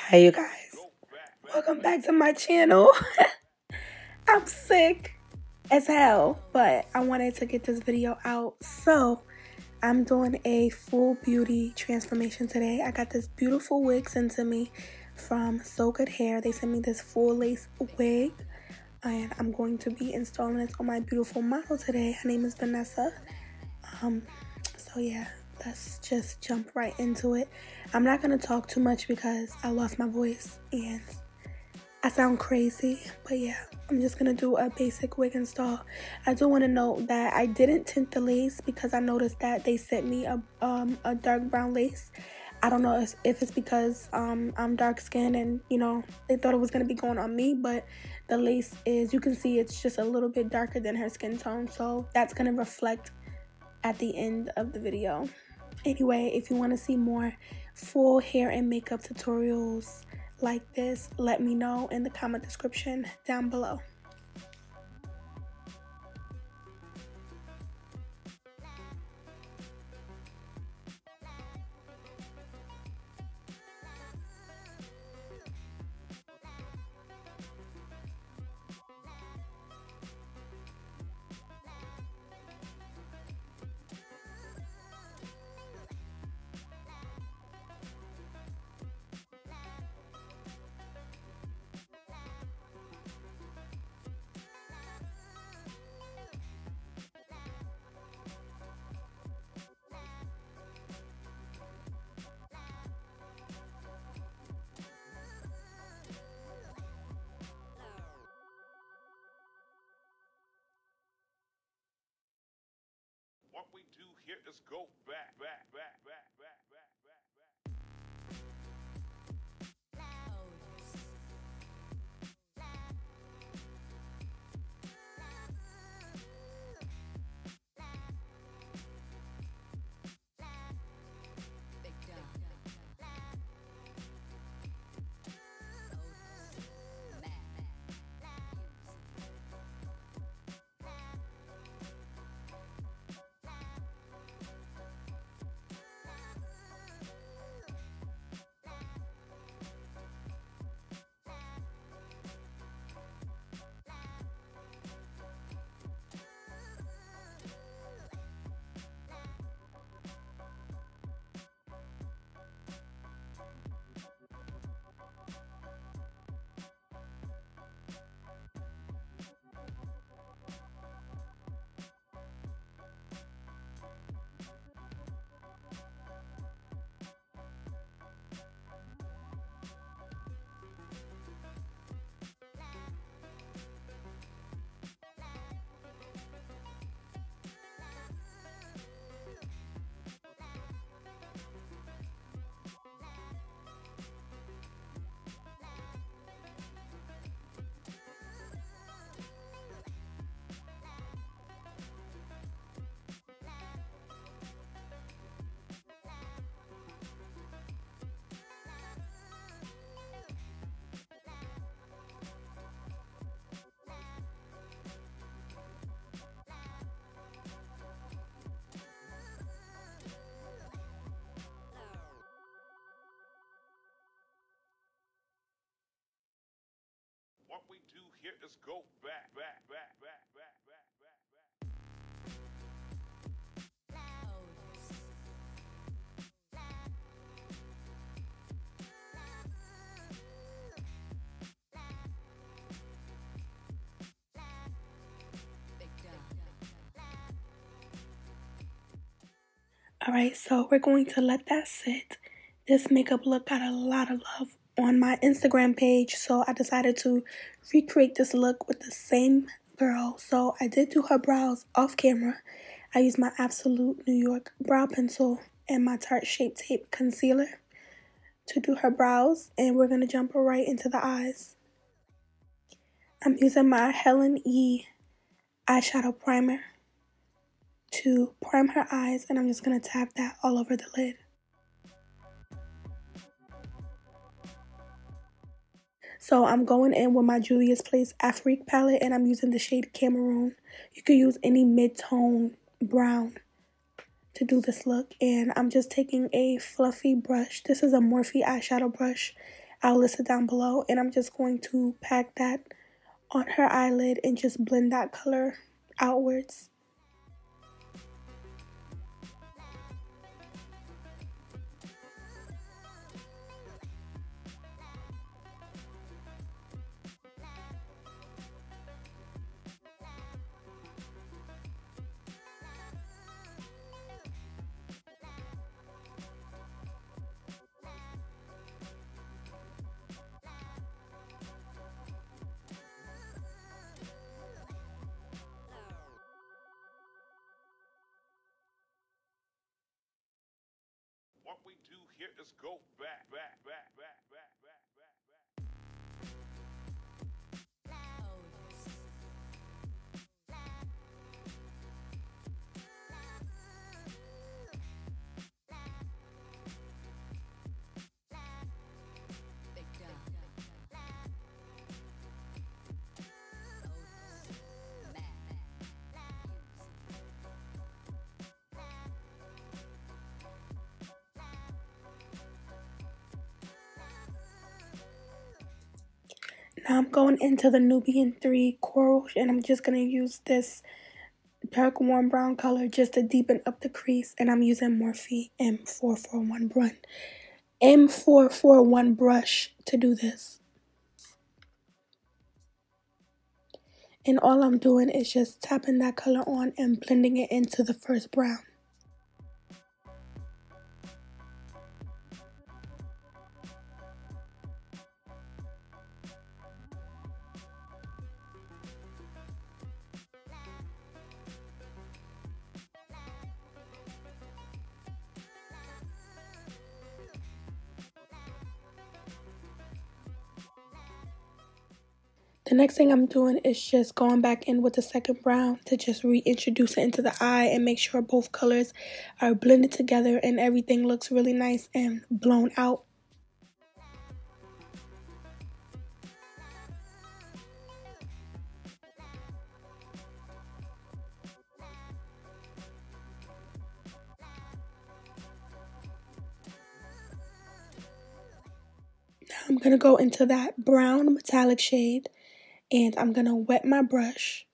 Hey you guys, welcome back to my channel. I'm sick as hell, but I wanted to get this video out, so I'm doing a full beauty transformation today. I got this beautiful wig sent to me from SoGoodHair. They sent me this full lace wig, and I'm going to be installing it on my beautiful model today. Her name is Vanessa. So yeah, let's just jump right into it. I'm not going to talk too much because I lost my voice and I sound crazy, but yeah, I'm just going to do a basic wig install. I do want to note that I didn't tint the lace because I noticed that they sent me a dark brown lace. I don't know if it's because I'm dark skinned and, you know, they thought it was going to be going on me, but the lace is, you can see it's just a little bit darker than her skin tone, so that's going to reflect at the end of the video. Anyway, if you want to see more full hair and makeup tutorials like this, let me know in the comment description down below. What we do here is go back. What we do here is go back. Alright, so we're going to let that sit. This makeup look got a lot of love on my Instagram page, so I decided to recreate this look with the same girl. So I did do her brows off camera. I used my Absolute New York brow pencil and my Tarte Shape Tape concealer to do her brows, and we're going to jump right into the eyes. I'm using my Helen E eyeshadow primer to prime her eyes, and I'm just going to tap that all over the lid. So I'm going in with my Juvia's Place Afrique palette, and I'm using the shade Cameroon. You could use any mid-tone brown to do this look, and I'm just taking a fluffy brush. This is a Morphe eyeshadow brush. I'll list it down below. And I'm just going to pack that on her eyelid and just blend that color outwards. What we do here is go back. Now I'm going into the Nubian 3 Coral, and I'm just going to use this dark warm brown color just to deepen up the crease. And I'm using Morphe M441 brush to do this. And all I'm doing is just tapping that color on and blending it into the first brown. The next thing I'm doing is just going back in with the second brown to just reintroduce it into the eye and make sure both colors are blended together and everything looks really nice and blown out. Now I'm going to go into that brown metallic shade and I'm going to wet my brush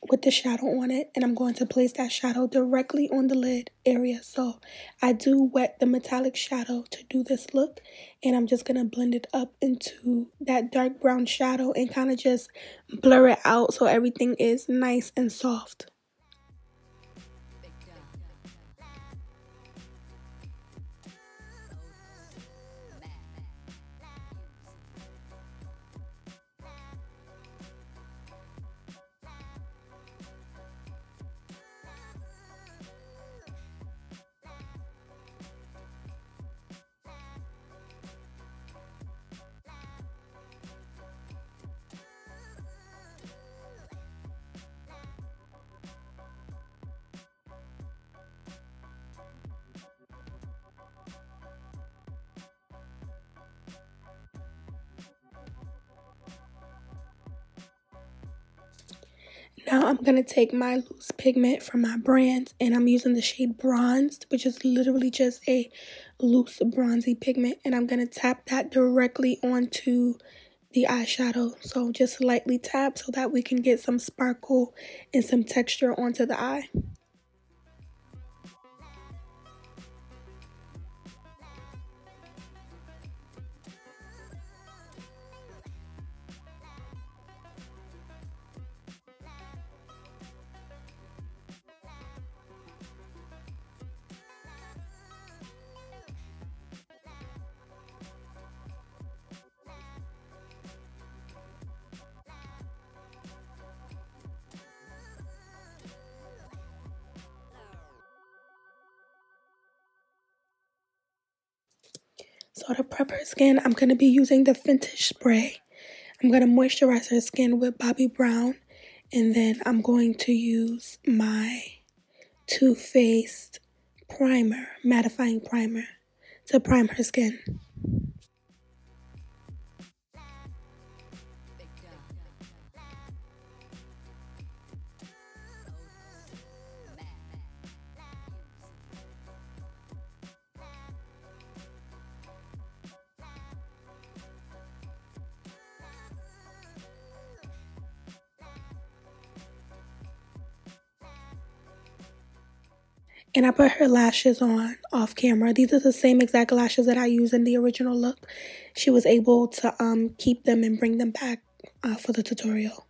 with the shadow on it, and I'm going to place that shadow directly on the lid area. So I do wet the metallic shadow to do this look, and I'm just going to blend it up into that dark brown shadow and kind of just blur it out so everything is nice and soft. Now I'm going to take my loose pigment from my brand, and I'm using the shade Bronzed, which is literally just a loose bronzy pigment, and I'm going to tap that directly onto the eyeshadow. So just lightly tap so that we can get some sparkle and some texture onto the eye. So to prep her skin, I'm going to be using the Vintage Spray. I'm going to moisturize her skin with Bobbi Brown. And then I'm going to use my Too Faced primer, mattifying primer, to prime her skin. And I put her lashes on off camera. These are the same exact lashes that I used in the original look. She was able to keep them and bring them back for the tutorial.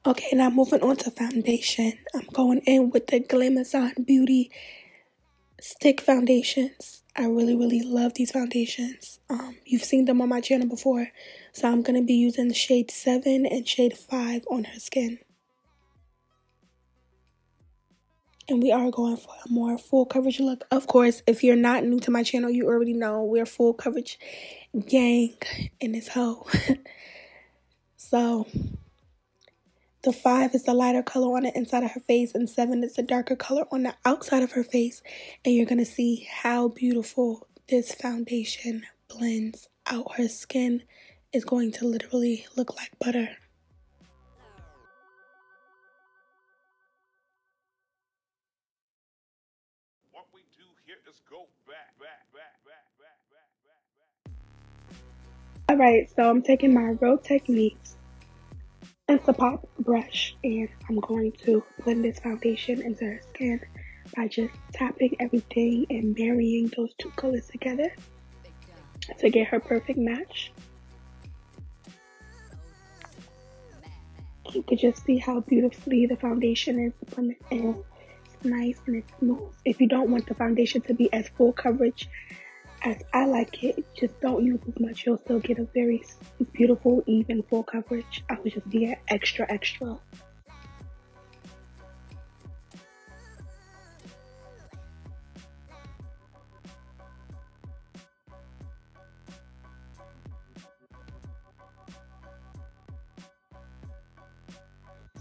Okay, now moving on to foundation. I'm going in with the Glamazon Beauty stick foundations. I really love these foundations. You've seen them on my channel before, so I'm going to be using shade 7 and shade 5 on her skin. And we are going for a more full coverage look. Of course, if you're not new to my channel, you already know we're full coverage gang in this hoe. So the 5 is the lighter color on the inside of her face, and 7 is the darker color on the outside of her face. And you're going to see how beautiful this foundation blends out. Her skin is going to literally look like butter. What we do here is go back. Alright, so I'm taking my Real Techniques Instapop brush, and I'm going to blend this foundation into her skin by just tapping everything and marrying those two colors together to get her perfect match. You can just see how beautifully the foundation is blended in. It's nice and it's smooth. If you don't want the foundation to be as full coverage as I like it, just don't use as much. You'll still get a very beautiful, even full coverage. I would just be extra.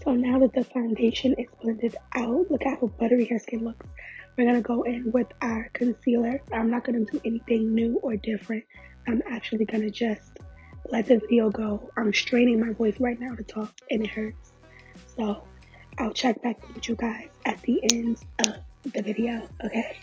So now that the foundation is blended out, look at how buttery her skin looks. We're going to go in with our concealer. I'm not going to do anything new or different. I'm actually going to just let the video go. I'm straining my voice right now to talk and it hurts. So I'll check back with you guys at the end of the video, okay?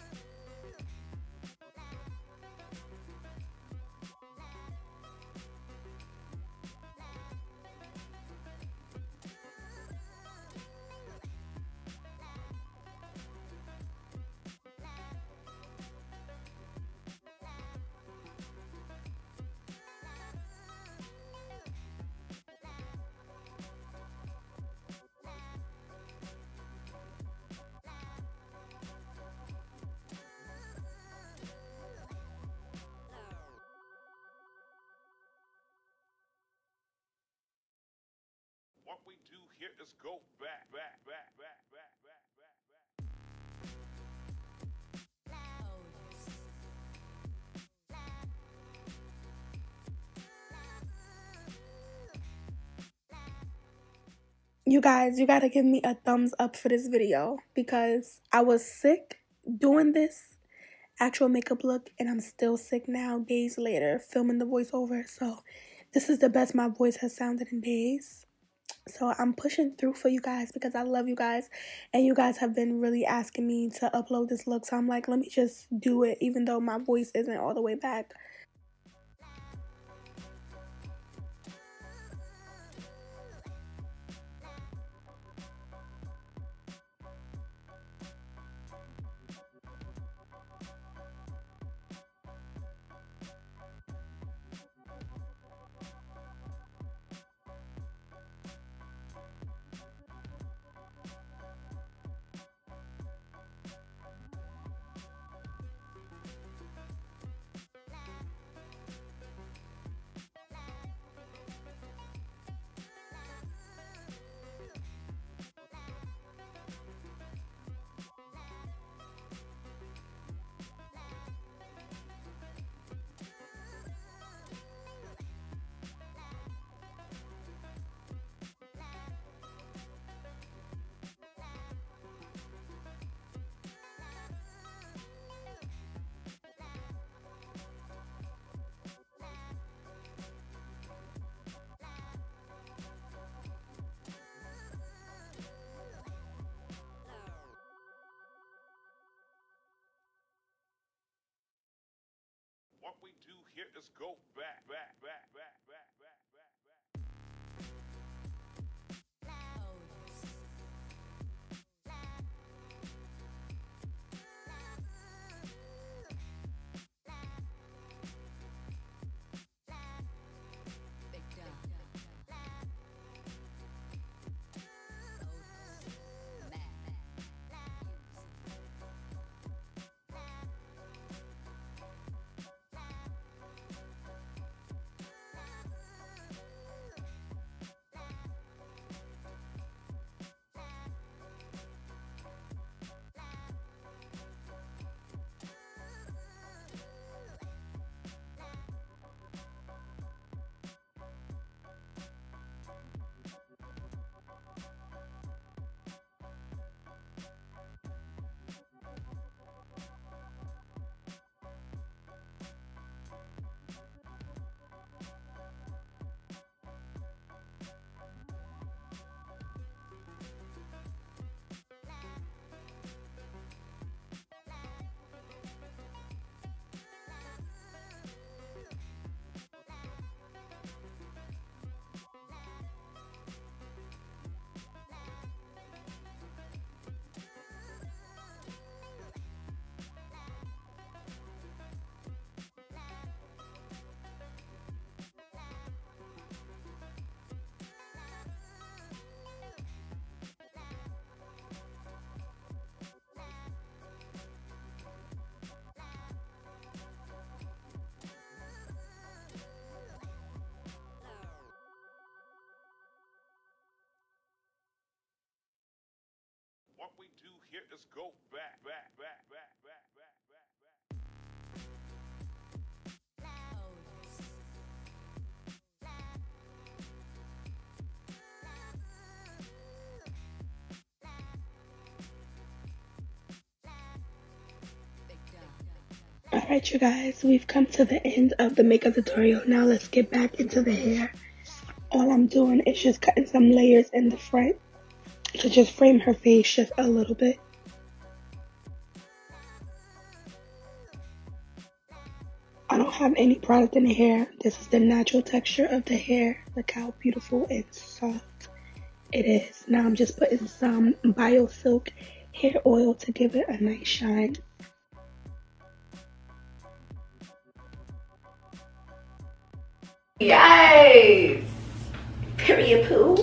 What we do here is go back. You guys, you gotta give me a thumbs up for this video because I was sick doing this actual makeup look and I'm still sick now days later filming the voiceover. So this is the best my voice has sounded in days. So I'm pushing through for you guys because I love you guys and you guys have been really asking me to upload this look. So I'm like, let me just do it even though my voice isn't all the way back. What we do here is go back. What we do here is go back. Alright you guys, we've come to the end of the makeup tutorial. Now let's get back into the hair. All I'm doing is just cutting some layers in the front to just frame her face just a little bit. I don't have any product in the hair. This is the natural texture of the hair. Look how beautiful and soft it is. Now I'm just putting some BioSilk hair oil to give it a nice shine. Yes! Period poo.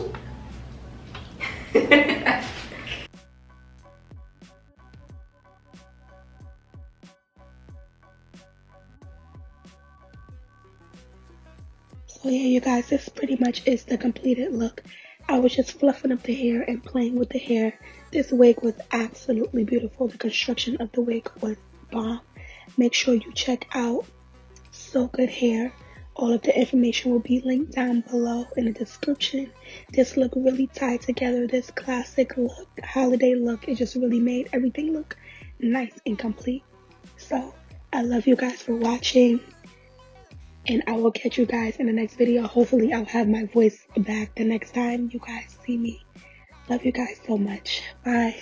So yeah, you guys, this pretty much is the completed look. I was just fluffing up the hair and playing with the hair. This wig was absolutely beautiful. The construction of the wig was bomb. Make sure you check out SoGoodHair. All of the information will be linked down below in the description. This look really tied together. This classic look, holiday look, it just really made everything look nice and complete. So I love you guys for watching, and I will catch you guys in the next video. Hopefully I'll have my voice back the next time you guys see me. Love you guys so much. Bye.